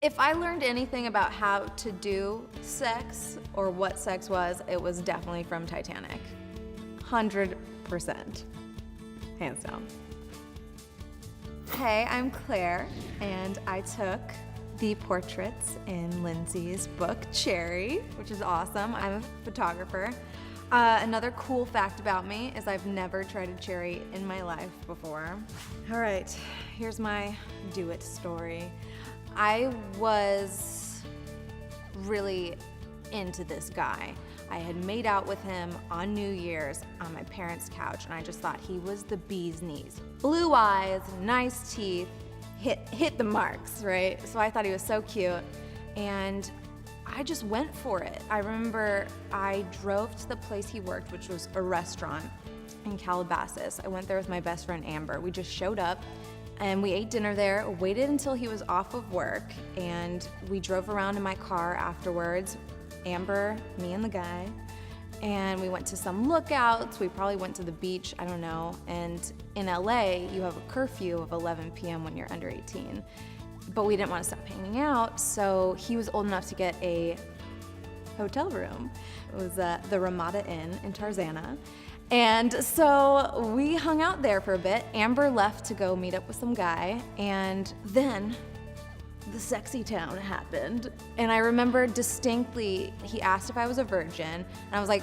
If I learned anything about how to do sex or what sex was, it was definitely from Titanic. 100%. Hands down. Hey, I'm Claire, and I took the portraits in Lindsey's book, Cherry, which is awesome. I'm a photographer. Another cool fact about me is I've never tried a cherry in my life before. All right, here's my do it story. I was really into this guy. I had made out with him on New Year's on my parents' couch, and I just thought he was the bee's knees. Blue eyes, nice teeth, hit the marks, right? So I thought he was so cute, and I just went for it. I remember I drove to the place he worked, which was a restaurant in Calabasas. I went there with my best friend Amber. We just showed up and we ate dinner there, waited until he was off of work, and we drove around in my car afterwards, Amber, me and the guy, and we went to some lookouts. We probably went to the beach, I don't know. And in LA, you have a curfew of 11 p.m. when you're under 18. But we didn't want to stop hanging out, so he was old enough to get a hotel room. It was the Ramada Inn in Tarzana. And so we hung out there for a bit. Amber left to go meet up with some guy, and then the sexy town happened. And I remember distinctly, he asked if I was a virgin, and I was like,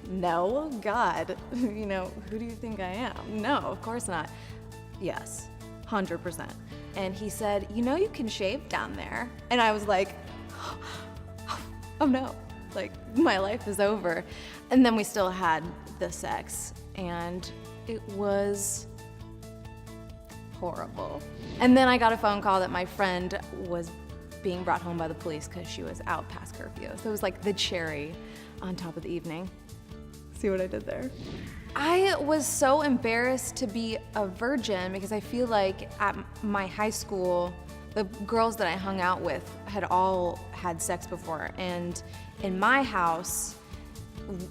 no, God, you know, who do you think I am? No, of course not. Yes, 100%. And he said, you know, you can shave down there. And I was like, oh no, like my life is over. And then we still had the sex, and it was horrible. And then I got a phone call that my friend was being brought home by the police because she was out past curfew. So it was like the cherry on top of the evening. See what I did there? I was so embarrassed to be a virgin because I feel like at my high school, the girls that I hung out with had all had sex before. And in my house,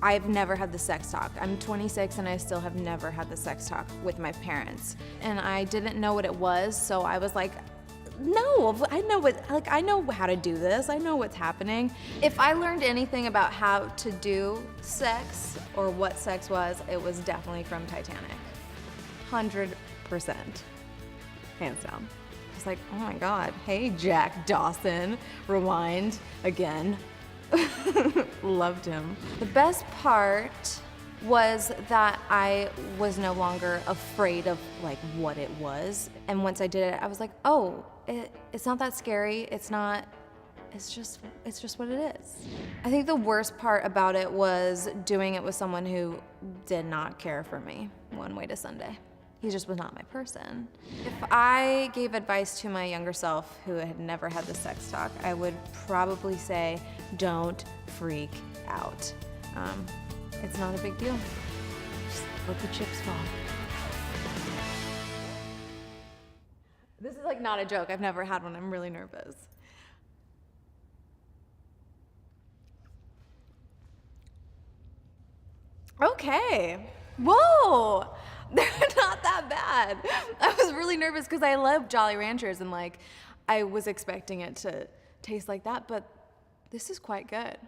I've never had the sex talk. I'm 26 and I still have never had the sex talk with my parents. And I didn't know what it was, so I was like, no, I know how to do this. I know what's happening. If I learned anything about how to do sex or what sex was, it was definitely from Titanic. 100%. Hands down. It's like, oh my God, hey, Jack Dawson. Rewind again. Loved him. The best part was that I was no longer afraid of like what it was. And once I did it, I was like, oh, it's not that scary. It's just what it is. I think the worst part about it was doing it with someone who did not care for me one way to Sunday. He just was not my person. If I gave advice to my younger self who had never had the sex talk, I would probably say, don't freak out. It's not a big deal. Just let the chips fall. This is like not a joke. I've never had one. I'm really nervous. Okay. Whoa. They're not that bad. I was really nervous because I love Jolly Ranchers and like I was expecting it to taste like that, but this is quite good.